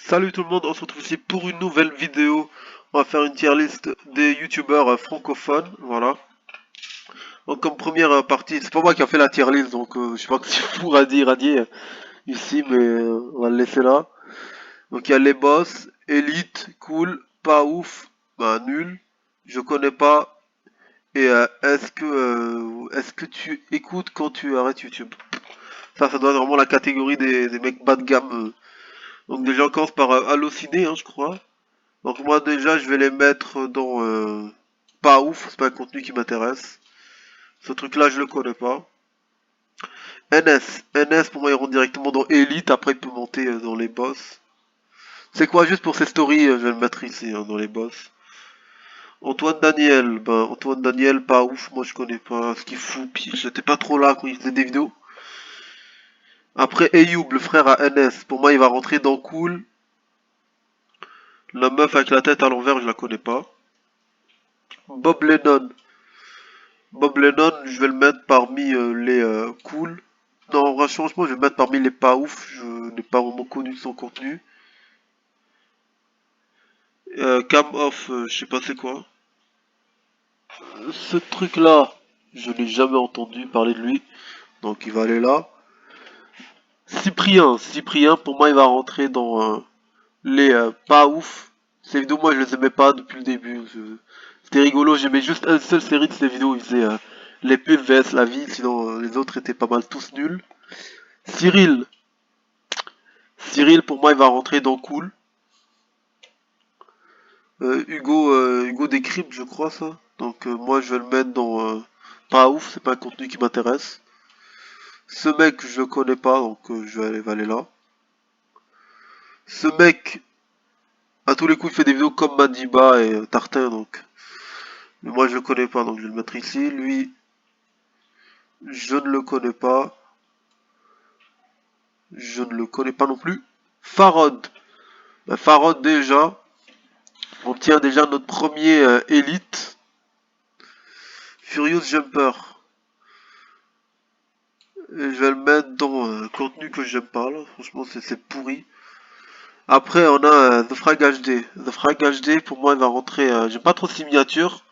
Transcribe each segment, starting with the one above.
Salut tout le monde, on se retrouve ici pour une nouvelle vidéo. On va faire une tier list des youtubeurs francophones, voilà. Donc comme première partie, c'est pas moi qui a fait la tier list, donc je sais pas si vous radier ici, mais on va le laisser là. Donc il y a les boss, Elite, cool, pas ouf, bah nul, je connais pas, et est-ce que tu écoutes quand tu arrêtes YouTube? Ça doit être vraiment la catégorie des mecs bas de gamme. Donc déjà on commence par Allociné, hein, je crois. Donc moi déjà je vais les mettre dans pas ouf, c'est pas un contenu qui m'intéresse. Ce truc là je le connais pas. NS pour moi il rentre directement dans Elite, après il peut monter dans les boss. C'est quoi juste pour ces stories, je vais le mettre ici hein, dans les boss. Antoine Daniel pas ouf, moi je connais pas ce qu'il fout, puis j'étais pas trop là quand il faisait des vidéos. Après Ayoub, le frère à NS, pour moi il va rentrer dans Cool. La meuf avec la tête à l'envers je la connais pas. Bob Lennon, Bob Lennon, je vais le mettre parmi les cool. Non, en vrai, franchement, je vais le mettre parmi les pas ouf. Je n'ai pas vraiment connu son contenu. Cam Off, je sais pas c'est quoi. Ce truc-là, je n'ai jamais entendu parler de lui. Donc il va aller là. Cyprien, pour moi, il va rentrer dans les pas ouf. Ces vidéos, moi, je les aimais pas depuis le début. C'était rigolo, j'aimais juste une seule série de ces vidéos. Il faisait les pubs vs la vie, sinon les autres étaient pas mal tous nuls. Cyril, Cyril, pour moi, il va rentrer dans Cool. Hugo Décrypte, je crois, ça. Donc, moi, je vais le mettre dans pas ouf, c'est pas un contenu qui m'intéresse. Ce mec, je le connais pas, donc va aller là. Ce mec, à tous les coups, il fait des vidéos comme Madiba et Tartin, donc. Mais moi, je le connais pas, donc je vais le mettre ici. Lui, je ne le connais pas. Je ne le connais pas non plus. Farod. Ben, Farod, déjà. On tient déjà notre premier élite. Furious Jumper. Et je vais le mettre dans un contenu que j'aime pas là, franchement c'est pourri. Après on a The Frag HD. The Frag HD pour moi il va rentrer, j'aime pas trop ces miniatures,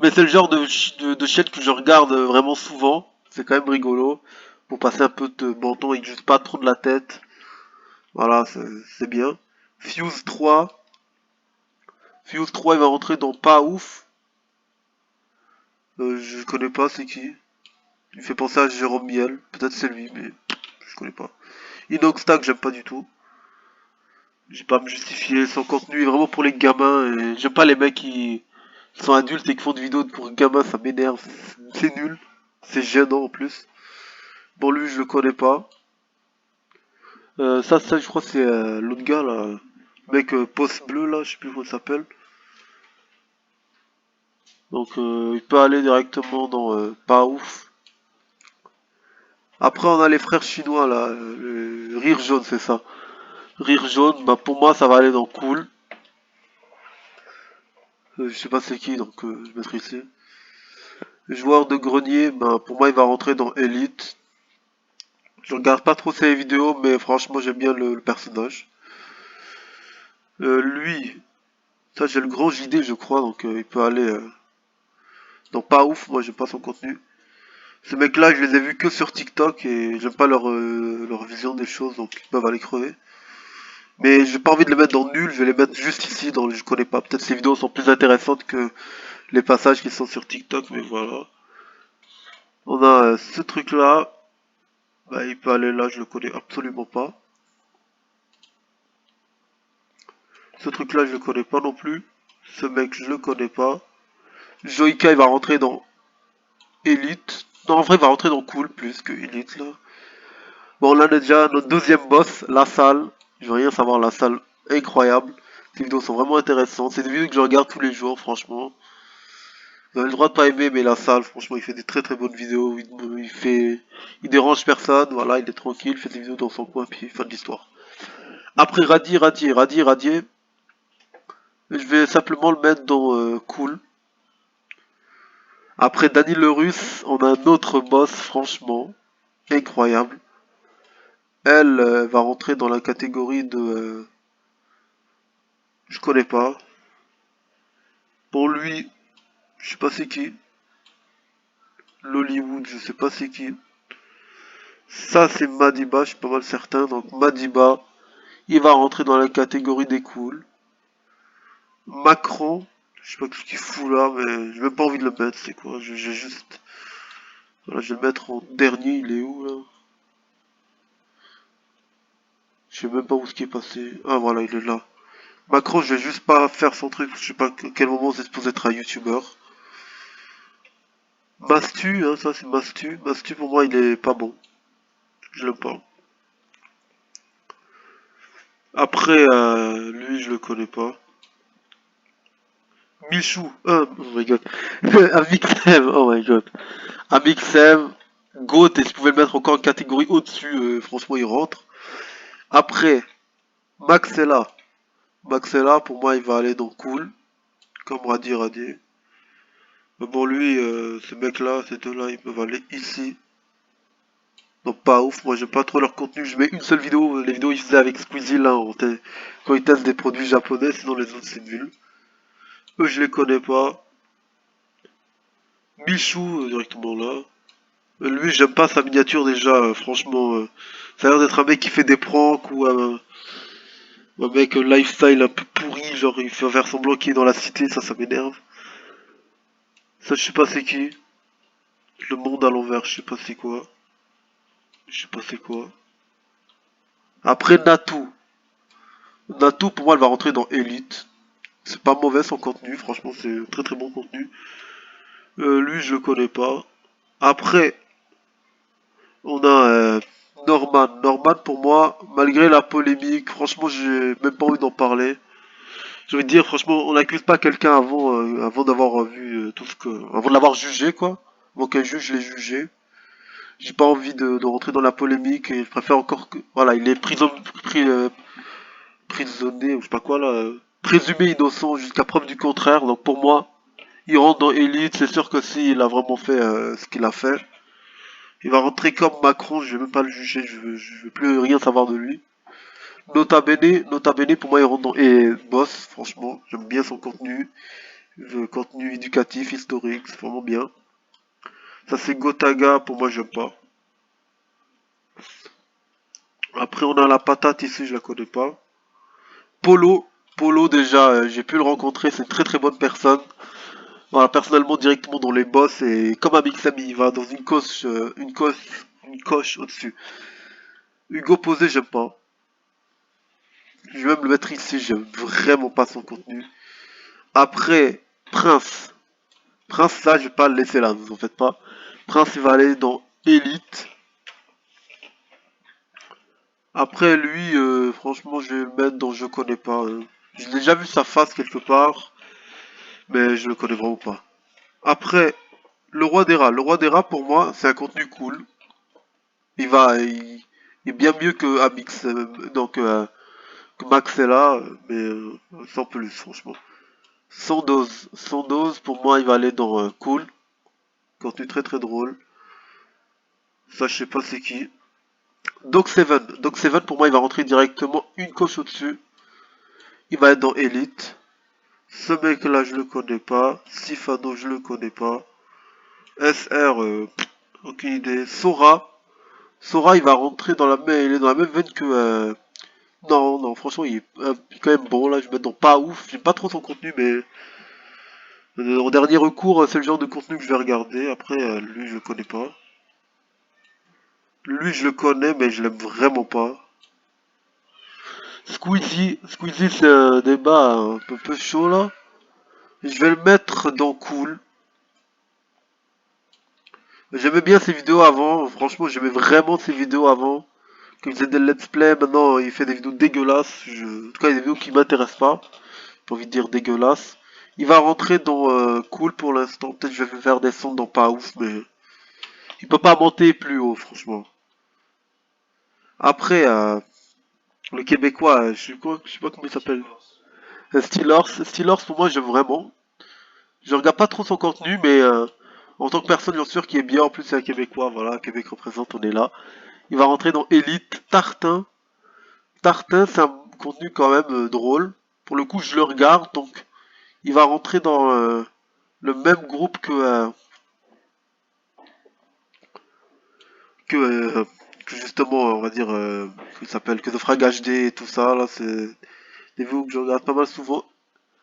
mais c'est le genre de chaîne que je regarde vraiment souvent. C'est quand même rigolo, pour passer un peu de bon temps et juste pas trop de la tête. Voilà, c'est bien. Fuse 3. Fuse 3 il va rentrer dans pas ouf. Je connais pas c'est qui. Il fait penser à Jérôme Miel, peut-être c'est lui mais je connais pas. Inoxtag j'aime pas du tout. Je vais pas me justifier, son contenu est vraiment pour les gamins et j'aime pas les mecs qui sont adultes et qui font des vidéos pour gamins, ça m'énerve, c'est nul, c'est gênant en plus. Bon lui je le connais pas. Ça je crois que c'est l'autre gars là, le mec post bleu là, je sais plus comment il s'appelle. Donc il peut aller directement dans pas ouf. Après on a les frères chinois là, le rire jaune c'est ça. Rire jaune, bah pour moi ça va aller dans cool. Je sais pas c'est qui donc je mettrai ici. Joueur de grenier, ben, pour moi, il va rentrer dans Elite. Je regarde pas trop ses vidéos, mais franchement, j'aime bien le personnage. Lui, ça, j'ai le grand JD, je crois, donc il peut aller dans pas ouf. Moi, j'aime pas son contenu. Ces mecs-là, je les ai vus que sur TikTok et j'aime pas leur vision des choses, donc ils peuvent aller crever. Mais j'ai pas envie de les mettre dans nul, je vais les mettre juste ici, dans le je connais pas. Peut-être ces vidéos sont plus intéressantes que les passages qui sont sur TikTok, mais voilà. On a ce truc-là. Bah, il peut aller là, je le connais absolument pas. Ce truc-là, je le connais pas non plus. Ce mec, je le connais pas. Joika, il va rentrer dans Elite. Non, en vrai, il va rentrer dans Cool plus que Elite, là. Bon, là, on a déjà notre deuxième boss, La Salle. Je veux rien savoir, La Salle, incroyable. Ces vidéos sont vraiment intéressantes. C'est des vidéos que je regarde tous les jours, franchement. Vous avez le droit de pas aimer, mais La Salle, franchement, il fait des très très bonnes vidéos. Il dérange personne, voilà, il est tranquille, il fait des vidéos dans son coin, puis fin de l'histoire. Après, Radier. Je vais simplement le mettre dans Cool. Après Dany le Russe, on a un autre boss, franchement, incroyable. Elle va rentrer dans la catégorie de je connais pas. Pour lui, je sais pas c'est qui. L'Hollywood, je sais pas c'est qui. Ça, c'est Madiba, je suis pas mal certain. Donc Madiba, il va rentrer dans la catégorie des cools. Macron, je sais pas ce qu'il fout là, mais j'ai même pas envie de le mettre, c'est quoi. J'ai juste... Voilà, je vais le mettre en dernier, il est où là? Je sais même pas où ce qui est passé. Ah voilà, il est là. Macron, je vais juste pas faire son truc, je sais pas à quel moment c'est supposé être un youtubeur. Mastu, hein, ça c'est Mastu. Mastu pour moi il est pas bon. Je l'aime pas. Après, lui je le connais pas. Michou, oh my god. Amixem, oh my god. Amixem, Goat, et si je pouvais le mettre encore en catégorie au-dessus, franchement il rentre. Après, Maxella. Maxella, pour moi il va aller dans Cool, comme Radi Radi. Mais bon lui, ce mec là, ces deux là, ils peuvent aller ici. Donc pas ouf, moi j'aime pas trop leur contenu, je mets une seule vidéo, les vidéos ils faisaient avec Squeezie là, quand ils testent des produits japonais, sinon les autres c'est nul. Eux je les connais pas. Michou directement là. Lui j'aime pas sa miniature déjà, franchement. Ça a l'air d'être un mec qui fait des pranks ou un mec lifestyle un peu pourri, genre il fait faire semblant qu'il est dans la cité, ça m'énerve. Ça je sais pas c'est qui. Le monde à l'envers, je sais pas c'est quoi. Je sais pas c'est quoi. Après Natou. Natou pour moi elle va rentrer dans Elite. C'est pas mauvais son contenu, franchement c'est très très bon contenu. Lui je le connais pas. Après, on a Norman. Norman pour moi, malgré la polémique, franchement j'ai même pas envie d'en parler. Je veux dire, franchement, on n'accuse pas quelqu'un avant d'avoir vu tout ce que... avant de l'avoir jugé quoi. Avant qu'un juge l'ait jugé. J'ai pas envie de rentrer dans la polémique et je préfère encore que... Voilà, il est prisonnier ou je sais pas quoi là. Présumé innocent jusqu'à preuve du contraire. Donc pour moi, il rentre dans Elite, c'est sûr que s'il a vraiment fait ce qu'il a fait, il va rentrer comme Macron, je vais même pas le juger, je veux plus rien savoir de lui. Nota Bene pour moi il rentre dans... Et Boss, franchement, j'aime bien son contenu, le contenu éducatif, historique, c'est vraiment bien. Ça c'est Gotaga, pour moi j'aime pas. Après on a la patate ici, je la connais pas. Polo, Polo déjà, j'ai pu le rencontrer, c'est une très très bonne personne. Voilà, personnellement directement dans les boss et comme un Mixami, il va dans une coche au-dessus. Hugo Posé, j'aime pas. Je vais même le mettre ici, j'aime vraiment pas son contenu. Après, Prince. Prince, ça, je vais pas le laisser là, vous en faites pas. Prince, il va aller dans Elite. Après, lui, franchement, je vais le mettre dans Je connais pas. J'ai déjà vu sa face quelque part, mais je le connais vraiment pas. Après, le roi des rats. Le roi des rats, pour moi, c'est un contenu cool. Il est bien mieux que Amix, que Maxella, mais sans plus, franchement. Sans dose, pour moi, il va aller dans Cool. Contenu très très drôle. Ça, je sais pas c'est qui. Dog Seven, pour moi, il va rentrer directement une coche au-dessus. Il va être dans Elite. Ce mec-là, je le connais pas. Sifano, je le connais pas. SR, aucune idée. Sora, il va rentrer dans il est dans la même veine que... Non, non, franchement, il est quand même bon. Là, je vais mettre dans pas ouf. J'aime pas trop son contenu, mais... En dernier recours, c'est le genre de contenu que je vais regarder. Après, lui, je le connais pas. Lui, je le connais, mais je l'aime vraiment pas. Squeezie, c'est un débat un peu chaud là. Je vais le mettre dans Cool. J'aimais bien ses vidéos avant, franchement j'aimais vraiment ses vidéos avant. Quand il faisait des let's play, maintenant il fait des vidéos dégueulasses. En tout cas il y a des vidéos qui m'intéressent pas. J'ai pas envie de dire dégueulasses. Il va rentrer dans Cool pour l'instant. Peut-être que je vais faire des sons dans pas ouf, mais il peut pas monter plus haut franchement. Après, le Québécois, je sais pas comment il s'appelle. Steelers pour moi j'aime vraiment. Je regarde pas trop son contenu, mais en tant que personne, bien sûr, qui est bien, en plus c'est un Québécois, voilà, Québec représente, on est là. Il va rentrer dans Elite. Tartin, c'est un contenu quand même drôle. Pour le coup, je le regarde, donc il va rentrer dans le même groupe que, euh, que justement, on va dire, qu'il s'appelle, que The Frag HD et tout ça. Là, c'est des vidéos que je regarde pas mal souvent.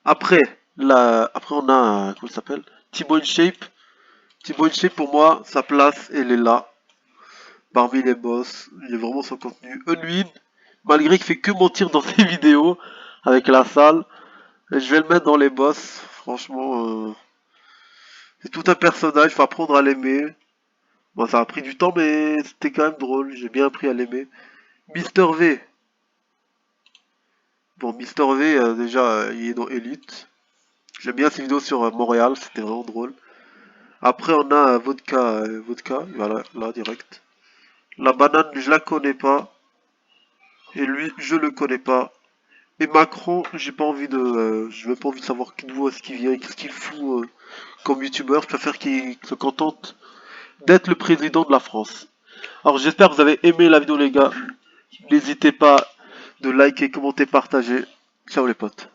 Après, après on a, comment il s'appelle? Thibaut InShape. Thibaut InShape, pour moi, sa place, elle est là. Parmi les boss, il est vraiment son contenu. Unwin, malgré qu'il fait que mentir dans ses vidéos avec la salle, je vais le mettre dans les boss. Franchement, c'est tout un personnage, faut apprendre à l'aimer. Bon, ça a pris du temps, mais c'était quand même drôle. J'ai bien appris à l'aimer. Mister V. Bon, Mister V, déjà, il est dans Elite. J'aime bien ses vidéos sur Montréal, c'était vraiment drôle. Après, on a Vodka, voilà, là, direct. La banane, je la connais pas. Et lui, je le connais pas. Et Macron, j'ai même pas envie de savoir d'où est-ce qu'il vient, qu'est-ce qu'il fout comme youtubeur. Je préfère qu'il se contente d'être le président de la France. Alors j'espère que vous avez aimé la vidéo les gars. N'hésitez pas de liker, commenter, partager. Ciao les potes.